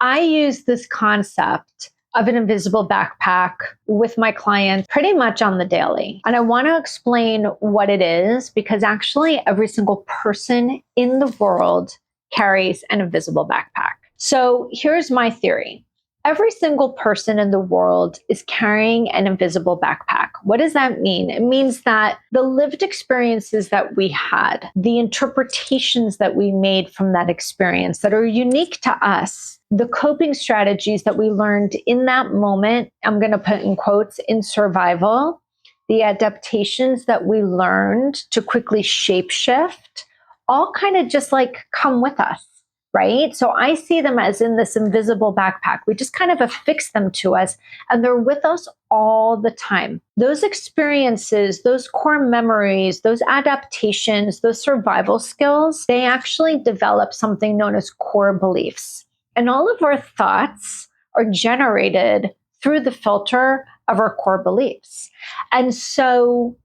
I use this concept of an invisible backpack with my clients pretty much on the daily. And I want to explain what it is because actually every single person in the world carries an invisible backpack. So here's my theory. Every single person in the world is carrying an invisible backpack. What does that mean? It means that the lived experiences that we had, the interpretations that we made from that experience that are unique to us, the coping strategies that we learned in that moment, I'm going to put in quotes, in survival, the adaptations that we learned to quickly shapeshift, all kind of just like come with us. Right? So I see them as in this invisible backpack. We just kind of affix them to us and they're with us all the time. Those experiences, those core memories, those adaptations, those survival skills, they actually develop something known as core beliefs. And all of our thoughts are generated through the filter of our core beliefs. And so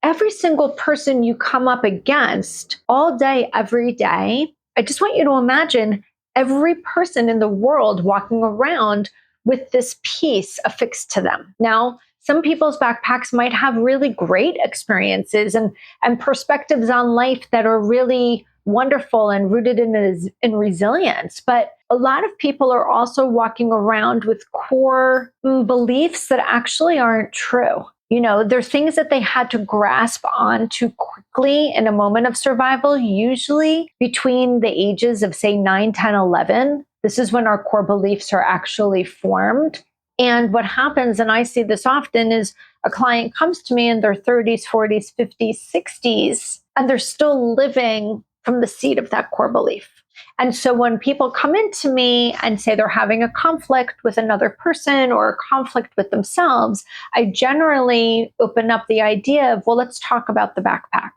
every single person you come up against all day, every day, I just want you to imagine every person in the world walking around with this piece affixed to them. Now, some people's backpacks might have really great experiences and perspectives on life that are really wonderful and rooted in resilience. But a lot of people are also walking around with core beliefs that actually aren't true. You know, there's things that they had to grasp onto quickly in a moment of survival, usually between the ages of, say, 9, 10, 11. This is when our core beliefs are actually formed. And what happens, and I see this often, is a client comes to me in their 30s, 40s, 50s, 60s, and they're still living from the seed of that core belief. And so when people come into me and say they're having a conflict with another person or a conflict with themselves, I generally open up the idea of, well, let's talk about the backpack.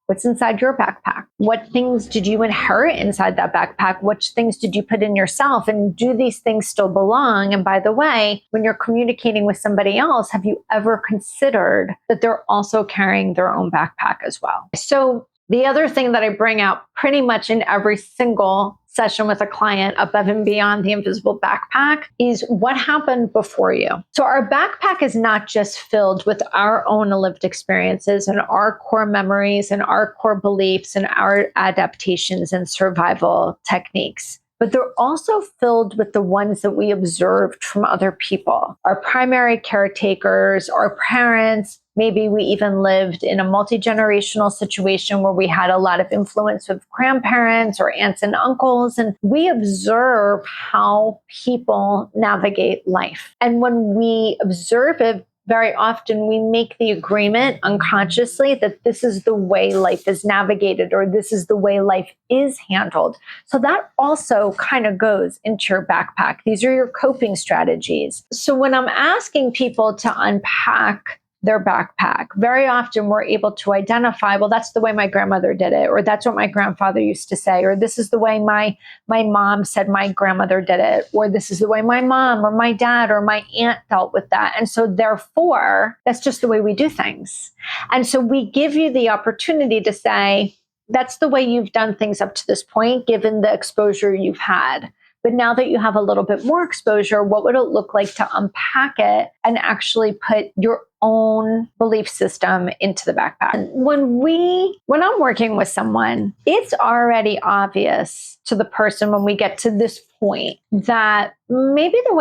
What's inside your backpack? What things did you inherit inside that backpack? Which things did you put in yourself? And do these things still belong? And by the way, when you're communicating with somebody else, have you ever considered that they're also carrying their own backpack as well? So the other thing that I bring out pretty much in every single session with a client above and beyond the invisible backpack is what happened before you. So our backpack is not just filled with our own lived experiences and our core memories and our core beliefs and our adaptations and survival techniques, but they're also filled with the ones that we observed from other people, our primary caretakers, our parents. Maybe we even lived in a multi-generational situation where we had a lot of influence with grandparents or aunts and uncles, and we observe how people navigate life. And when we observe it, very often we make the agreement unconsciously that this is the way life is navigated or this is the way life is handled. So that also kind of goes into your backpack. These are your coping strategies. So when I'm asking people to unpack their backpack, very often we're able to identify, well, that's the way my grandmother did it, or that's what my grandfather used to say, or this is the way my mom said my grandmother did it, or this is the way my mom or my dad or my aunt dealt with that. And so therefore, that's just the way we do things. And so we give you the opportunity to say, that's the way you've done things up to this point, given the exposure you've had. But now that you have a little bit more exposure, what would it look like to unpack it and actually put your own belief system into the backpack? When I'm working with someone, it's already obvious to the person when we get to this point that maybe the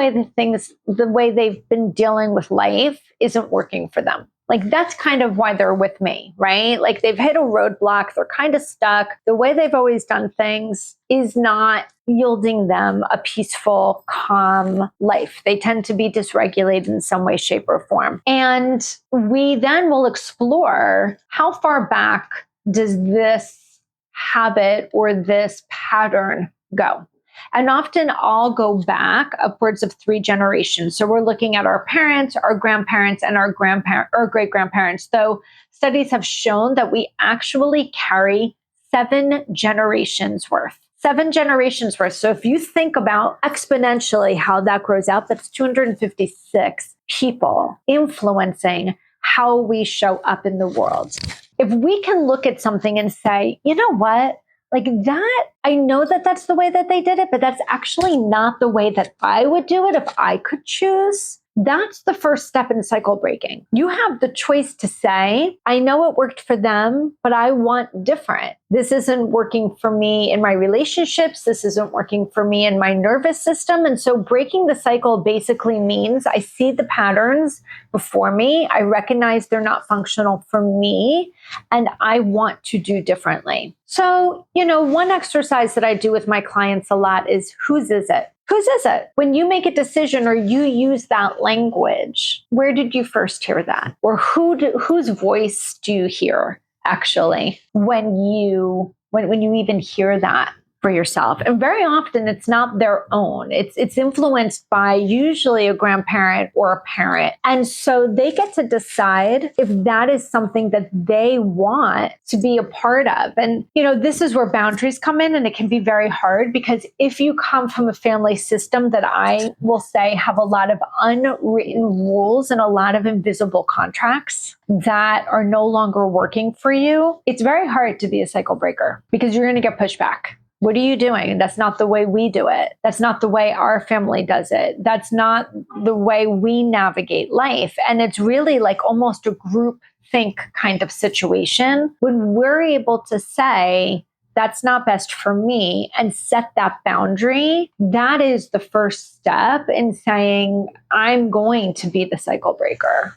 way they've been dealing with life isn't working for them. Like that's kind of why they're with me, right? Like they've hit a roadblock, they're kind of stuck. The way they've always done things is not yielding them a peaceful, calm life. They tend to be dysregulated in some way, shape, or form. And we then will explore how far back does this habit or this pattern go? And often I'll go back upwards of 3 generations. So we're looking at our parents, our grandparents, and our great-grandparents. Though studies have shown that we actually carry 7 generations worth. 7 generations worth. So if you think about exponentially how that grows out, that's 256 people influencing how we show up in the world. If we can look at something and say, you know what? Like that, I know that that's the way that they did it, but that's actually not the way that I would do it if I could choose. That's the first step in cycle breaking. You have the choice to say, I know it worked for them, but I want different. This isn't working for me in my relationships. This isn't working for me in my nervous system. And so breaking the cycle basically means I see the patterns before me. I recognize they're not functional for me, and I want to do differently. So, one exercise that I do with my clients a lot is whose is it? Whose is it? When you make a decision or you use that language, where did you first hear that? Or whose voice do you hear actually when you even hear that for yourself? And very often it's not their own. It's influenced by usually a grandparent or a parent. And so they get to decide if that is something that they want to be a part of. And, this is where boundaries come in, and it can be very hard because if you come from a family system that I will say have a lot of unwritten rules and a lot of invisible contracts that are no longer working for you, it's very hard to be a cycle breaker because you're going to get pushback. What are you doing? That's not the way we do it. That's not the way our family does it. That's not the way we navigate life. And it's really like almost a group think kind of situation when we're able to say, that's not best for me, and set that boundary. That is the first step in saying, I'm going to be the cycle breaker.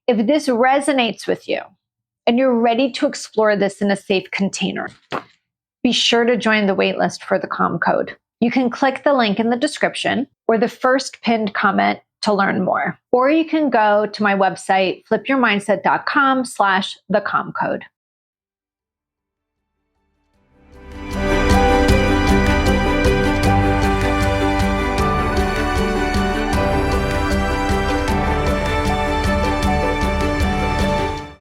If this resonates with you and you're ready to explore this in a safe container, be sure to join the waitlist for the Calm Code. You can click the link in the description or the first pinned comment to learn more. Or you can go to my website, flipyourmindset.com/the Calm Code.